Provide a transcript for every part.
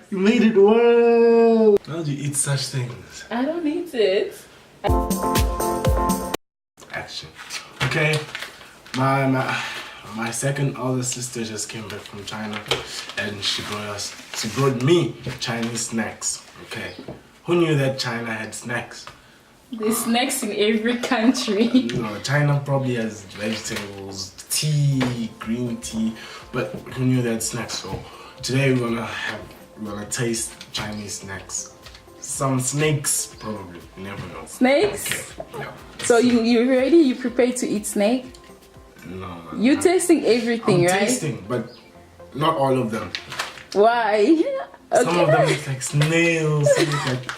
You made it work. How do you eat such things? I don't eat it. Action. Okay. My second older sister just came back from China, and she brought me Chinese snacks. Okay. Who knew that China had snacks? There's snacks in every country. No, China probably has vegetables, tea, green tea, but who knew that snacks? So today we're gonna taste Chinese snacks. Some snakes, probably. You never know. Snakes? Okay. Yeah. So you ready? You prepared to eat snake? No. You're tasting everything, I'm right? tasting, but not all of them. Why? Okay. Some of them look like snails, some look like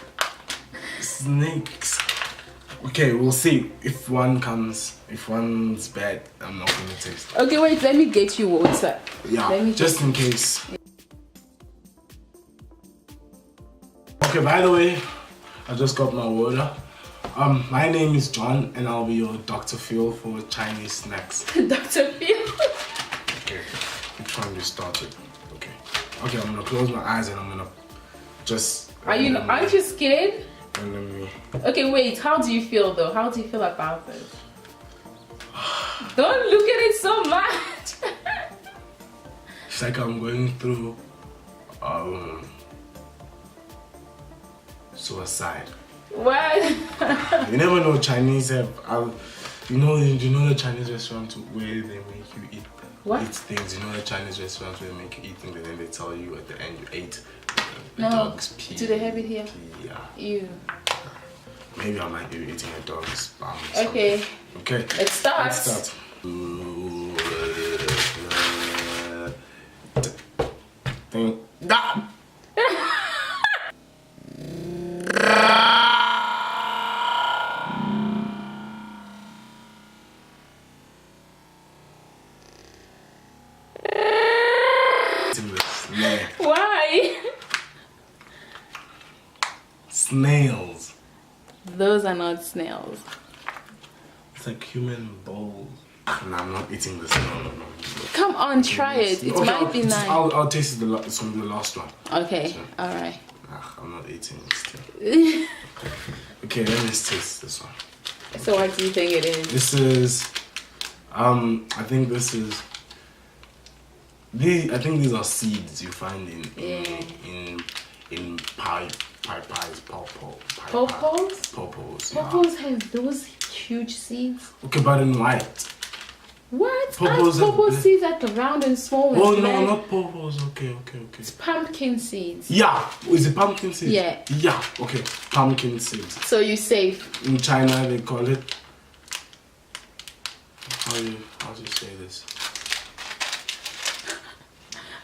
snakes. Okay, we'll see if one's bad, I'm not gonna taste it. Okay, wait, let me get you water. Yeah, just in case. Okay, by the way, I just got my water. My name is John, and I'll be your Dr. Phil for Chinese snacks. Dr. Phil. Okay, which one do you start with? Okay, I'm gonna close my eyes and I'm gonna just. Aren't you scared? Me. Okay, wait. How do you feel though? How do you feel about this? Don't look at it so much. It's like I'm going through suicide. What? You never know. Chinese have. You know the Chinese restaurant where they make you eat. What? Eat things. You know the Chinese restaurants where they make you eat things and then they tell you at the end you ate the No. dog's pee. Do they have it here? Yeah. Ew. Maybe I might be eating a dog's bum. Okay. Okay. Let's start. Let's start. Ah! Why? Snails. Those are not snails. It's like human balls. No, I'm not eating this. No. Come on, try it. It might be nice. I'll taste it. It's from the last one. Okay, So, alright. I'm not eating it still. Okay, let me taste this one. So what do you think it is? This is, I think this is. I think these are seeds you find in pies, Popos? Popos, Popos have those huge seeds. Okay, but in white. What? Popos Popo seeds are round and small. Oh and no, red. not popos. Okay. It's pumpkin seeds. Yeah, is it pumpkin seeds? Yeah. Yeah. Okay, pumpkin seeds. So you're safe. In China, they call it. How do you say this?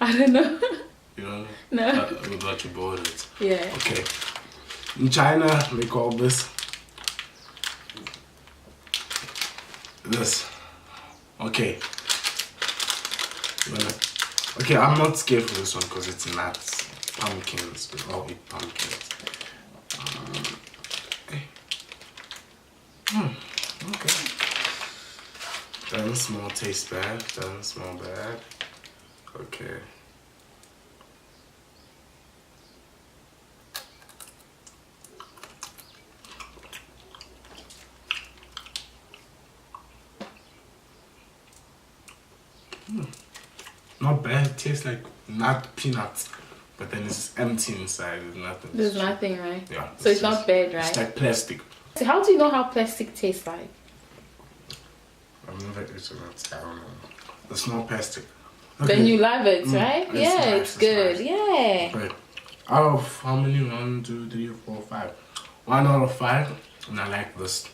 I don't know. You know? No. We got you bored it. Yeah. Okay. In China, they call this. Okay. Okay, I'm not scared for this one because it's nuts. Pumpkins. We all eat pumpkins. Okay. Doesn't smell taste bad. Doesn't smell bad. Okay. Not bad. Tastes like nut peanuts, but then it's empty inside. There's nothing. There's nothing, right? Yeah. So it's not bad, right? It's like plastic. So how do you know how plastic tastes like? I've never eaten it. I don't know. It's not plastic. Okay. Then you love it, right? It's Yeah, nice, it's good. nice. Yeah. Okay. Out of how many? 1, 2, 3, 4, 5. 1 out of 5, and I like this.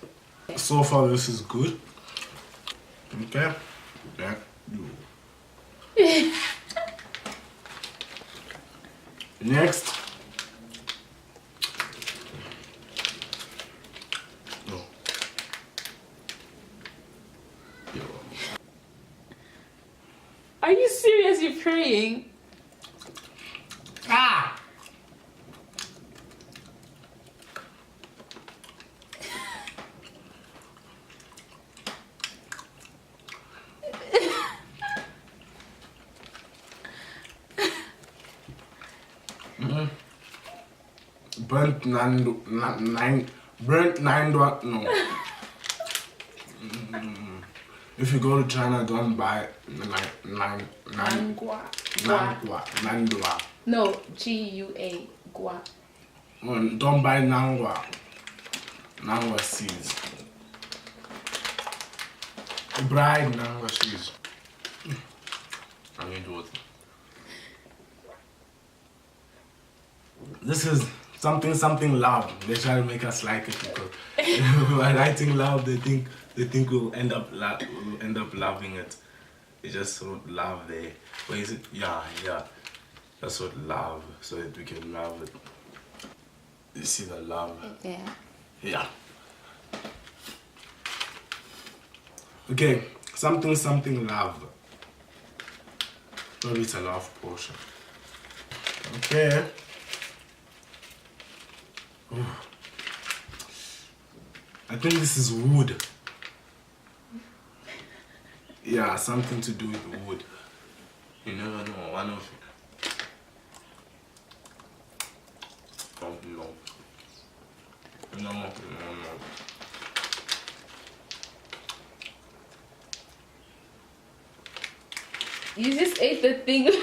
So far, this is good. Okay. Yeah. Next. No. Are you serious? You're praying? Ah! Burnt nine no. If you go to China, don't buy Nangua. nangua. No, Gua. Gua. Don't buy nangua seeds. Bride nangua seeds. I need water. This is something love. They try to make us like it because by writing love, they think we'll end up loving it. They just wrote love there. What is it? Yeah. That's what love, so that we can love it. You see the love? Yeah. Okay, something love. Maybe it's a love portion. Okay. Ooh. I think this is wood. Yeah, something to do with wood. You never know, one of No. You just ate the thing with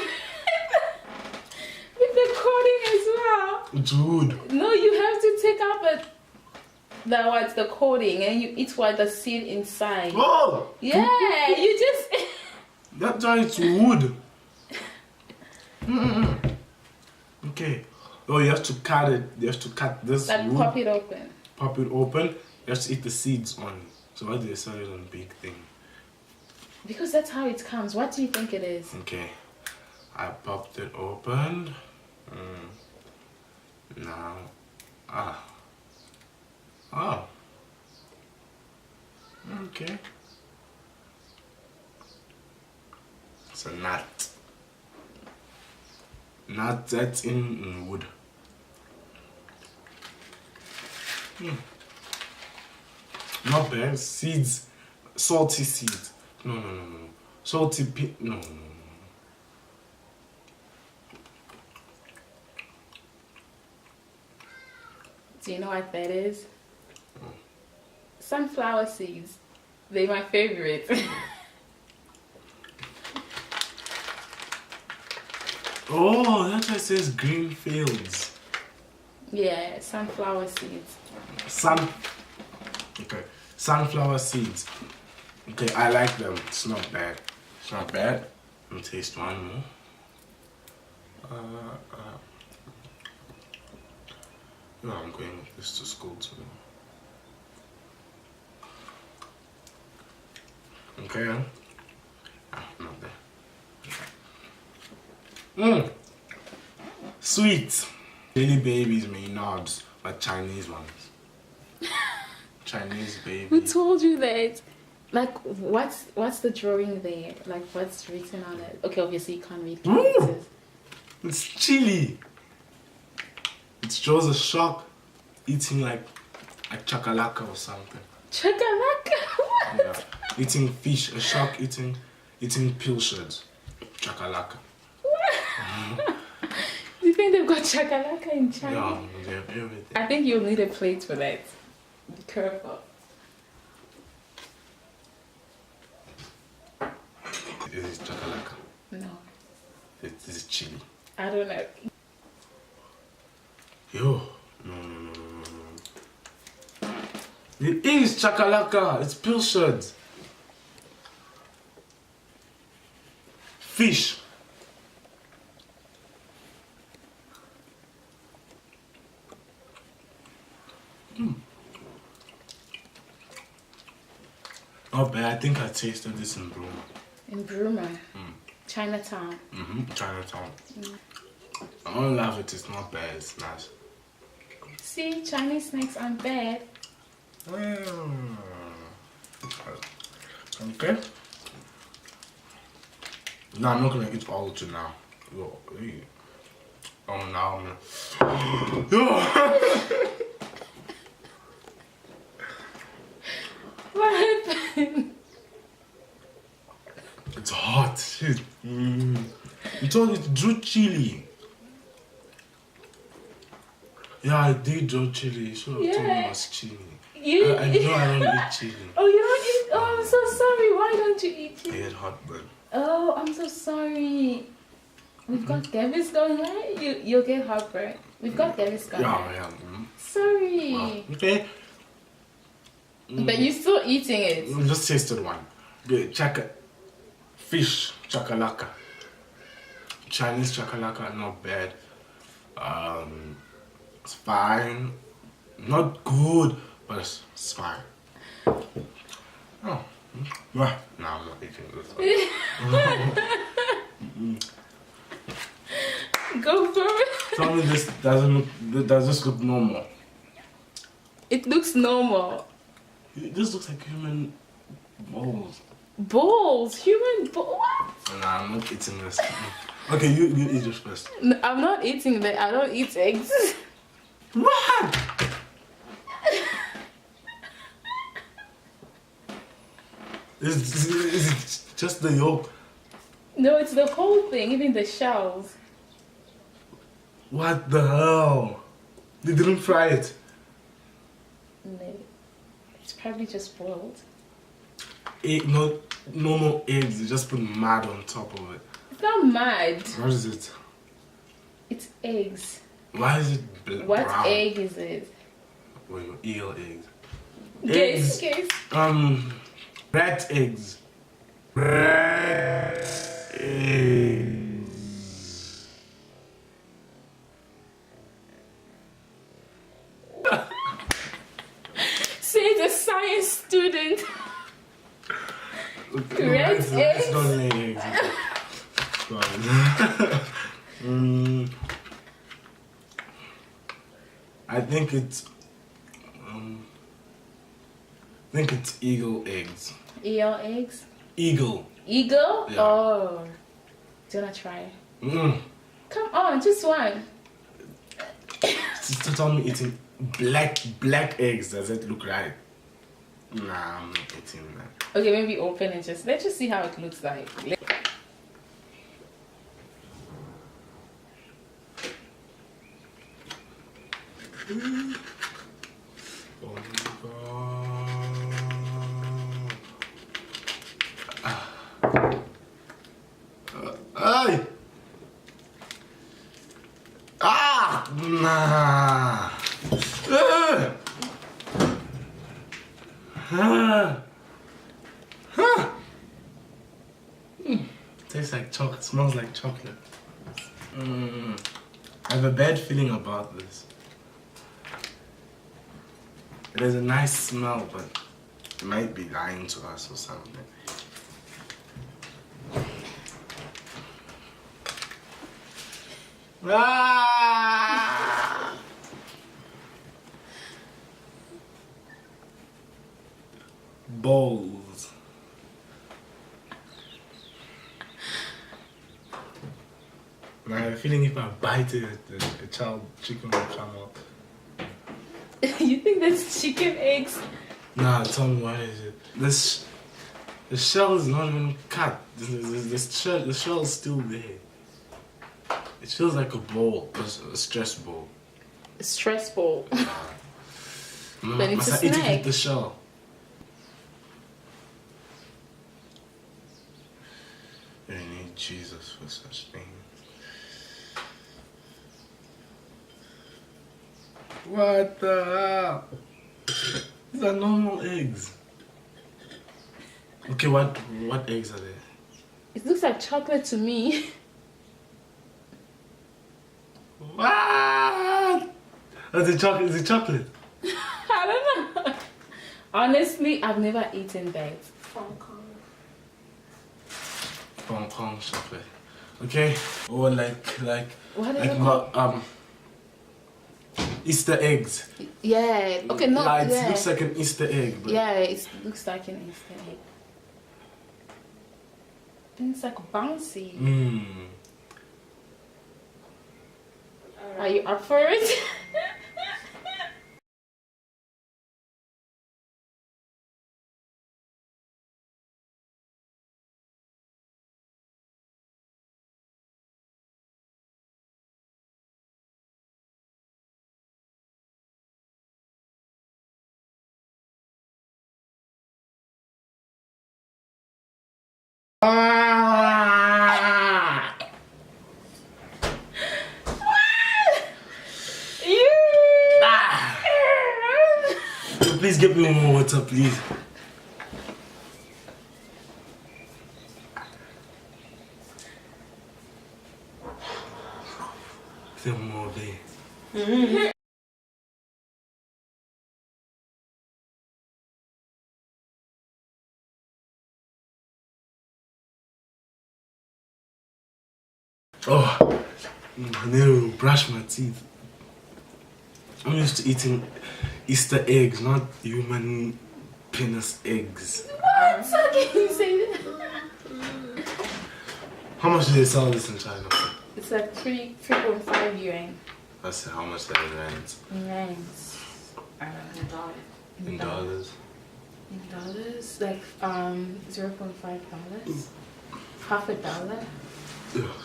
the coating as well. It's wood. No, you have to take out the coating and you eat what the seed inside. Oh! Yeah, you just. That's why it's wood. Okay. Oh, you have to cut it. You have to cut this Like wood. pop it open. Pop it open. You have to eat the seeds on. So why do they sell it on big thing? Because that's how it comes. What do you think it is? Okay. I popped it open. Now. Oh. Okay. It's a nut. Nut that's in wood. Not bad. Seeds. Salty seeds. No. Salty no. Do you know what that is? Sunflower seeds. They're my favorite. Oh, that's why it says green fields. Yeah, sunflower seeds. Okay. Sunflower seeds. Okay, I like them. It's not bad. Let me taste one more. No, I'm going with this to school today. Okay. Not bad. Sweet. Daily babies may nods, but Chinese ones. Chinese baby. Who told you that? Like, what's the drawing there? Like, what's written on it? Okay, obviously you can't read. It's chili. It shows a shark eating like a chakalaka or something. Chakalaka? What? Yeah. Eating fish. A shark eating pilchards. Chakalaka. Do you think they've got chakalaka in China? Yeah, they have everything. I think you'll need a plate for that. Be careful. Is it chakalaka? No. Is it chili? I don't know. Yo. No. It is chakalaka. It's pilchards. Fish. Not bad. I think I tasted this in Bruma. In Bruma? Chinatown? Chinatown. I don't love it. It's not bad. It's nice. See, Chinese snacks aren't bad. Okay. No, I'm not gonna eat all of it now. Oh, now I'm gonna. What happened? It's hot. Shit. You told it drew chili. Yeah, I did do chili. Should have told me it was chili. You, I know I don't eat chili. oh, you don't eat? Oh, I'm so sorry. Why don't you eat I chili? get heartburn. Oh, I'm so sorry. We've got Gavis going, right? You'll get heartburn. We've got Gavis going. Yeah, Right? yeah. Sorry. Wow. Okay. But you're still eating it. Just tasted one. The fish chakalaka. Chinese chakalaka, not bad. It's fine. Not good, but it's fine. Oh. Well, no, I'm not eating this one. Go for it. Tell me this does this look normal? It looks normal. This looks like human balls. Balls? Human balls? What? Nah, I'm not eating this. Okay, you eat this first. No, I'm not eating that. I don't eat eggs. What? Is it just the yolk? No, it's the whole thing, even the shells. What the hell? They didn't fry it. No, it's probably just boiled. No normal eggs. They just put mud on top of it. It's not mad. What is it? It's eggs. Why is it What brown? egg is it? Wait, eel eggs. Guess, guess. Rat eggs. Rat eggs. Say the science student. Okay, Rat rats eggs? don't lay eggs. I think it's eagle eggs. Eel eggs? Eagle. Eagle? Yeah. Oh. Do you wanna try? Come on, just one. Just tell me eating black eggs. Does it look right? Nah, I'm not eating that. Okay, maybe open and let's just see how it looks like. Oh my god. Ay! Ah! Nah! Tastes like chocolate, smells like chocolate. I have a bad feeling about this. It has a nice smell, but it might be lying to us or something. Ah! Balls. And I have a feeling if I bite it, a child chicken will come out. You think that's chicken eggs? Nah, tell me what is it? The shell is not even cut. The shell is still there. It feels like a ball, a stress ball. Stressful. But it's Must a I eat it snack. with the shell? You need Jesus for such things. What the hell? These are normal eggs. Okay, what eggs are they? It looks like chocolate to me. What? Is it chocolate? Is it chocolate? I don't know. Honestly, I've never eaten that. Hong Kong chocolate. Okay. Or like What is it called? Easter eggs. Yeah. Okay, no. Like, Yeah. it looks like an Easter egg. But Yeah, it looks like an Easter egg. And it's like bouncy. Are you up for it? Ah! Please get me more water, please. Some more there. Oh, I need to brush my teeth. I'm used to eating Easter eggs, not human penis eggs. What? How can you say that? How much do they sell this in China? It's like 3.5 yuan. That's how much that is rent. In rands. In dollars. In dollars? Like $0.5. Half a dollar.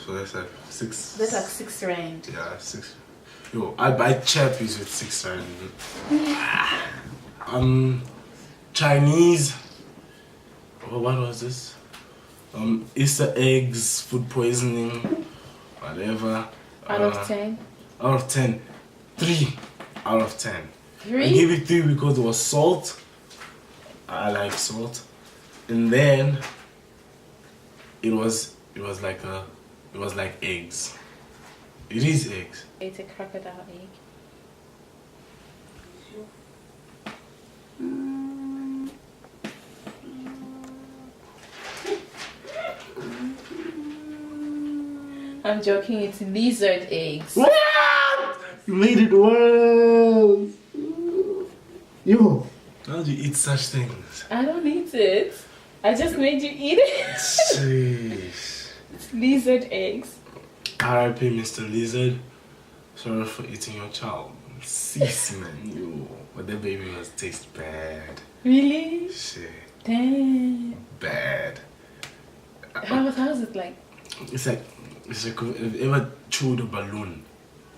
So that's like 6. That's like 6 rand. Yeah, 6. Yo, I buy chappies with 6 rand. Chinese. Oh, what was this? Easter eggs, food poisoning, whatever. Out of 10? Out of 10. 3 out of 10. 3? I gave it 3 because it was salt. I like salt. And then it was like eggs. It is eggs. It's a crocodile egg. I'm joking, it's lizard eggs. What? You made it worse. Yo, how do you eat such things? I don't eat it. I just made you eat it. Jeez. It's lizard eggs. R.I.P. Mr. Lizard. Sorry for eating your child. Cease, man. Yo, but that baby must taste bad. Really? Shit. Damn. Bad. How's it like? It's like have you ever chewed a balloon?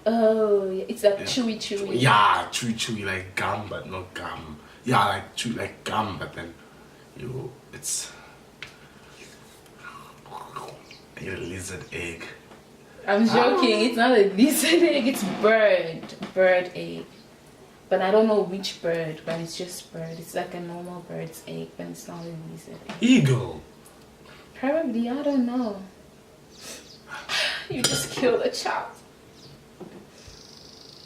Oh, yeah. It's like chewy. Yeah, chewy, like gum, but not gum. Yeah, like chew like gum, but then it's a lizard egg. I'm joking. It's not a lizard egg. It's bird egg. But I don't know which bird. But it's just bird. It's like a normal bird's egg, but it's not a lizard egg. Eagle. Probably. I don't know. You just killed a child.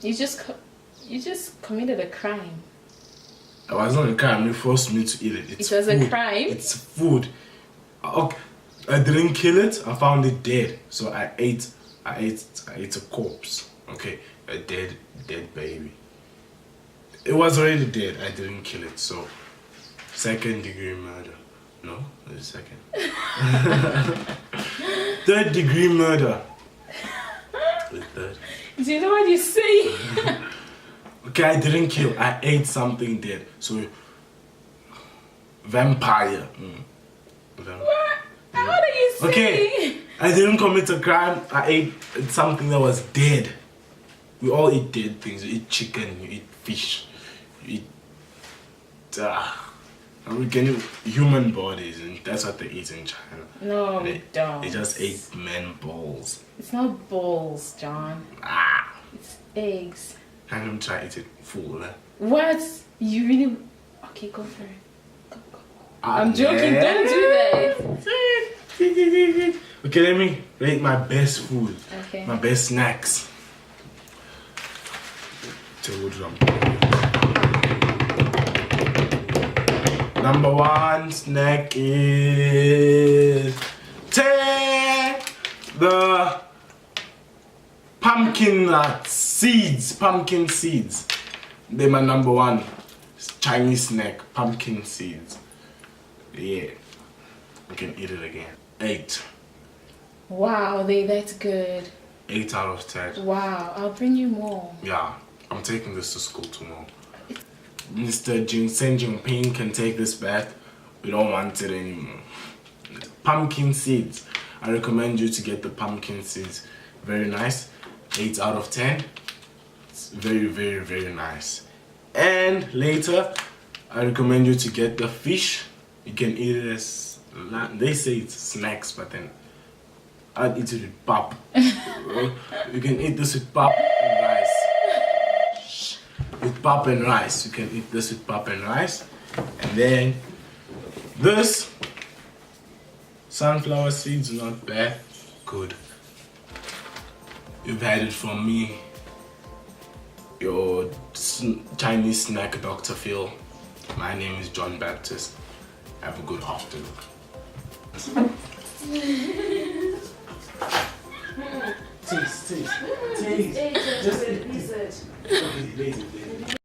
You just committed a crime. It was not a crime. You forced me to eat it. It was food. a crime. It's food. Okay, I didn't kill it. I found it dead. So I ate a corpse. Okay, a dead baby. It was already dead. I didn't kill it. So 2nd-degree murder. No, it's 2nd. 3rd-degree murder. The 3rd. Do you know what you say? Okay, I didn't kill. I ate something dead. So vampire. What? How do you say? Okay, I didn't commit a crime. I ate something that was dead. We all eat dead things. You eat chicken. You eat fish. You eat. We can eat human bodies, and that's what they eat in China. No, we don't. They just ate men balls. It's not balls, John. It's eggs. I'm gonna try to eat it full. What? You really? Okay, go for it. Go. I'm joking. Don't do that. Okay, let me rate my best food. Okay. My best snacks. Number 1 snack is take the pumpkin seeds. Pumpkin seeds. They're my number 1 Chinese snack. Pumpkin seeds. Yeah. I can eat it again. 8. Wow, that's good. 8 out of 10. Wow, I'll bring you more. Yeah, I'm taking this to school tomorrow. Mr. Xi Jinping can take this back. We don't want it anymore. Pumpkin seeds. I recommend you to get the pumpkin seeds. Very nice. 8 out of 10. It's very, very, very nice. And later, I recommend you to get the fish. You can eat it as They say it's snacks, but then I'd eat it with pap. You can eat this with pap and rice. With pap and rice. You can eat this with pap and rice. And then this sunflower seeds, not bad. Good. You've had it from me, your Chinese snack Dr. Phil. My name is John Baptist. Have a good afternoon. Taste. Just eat. Okay, later.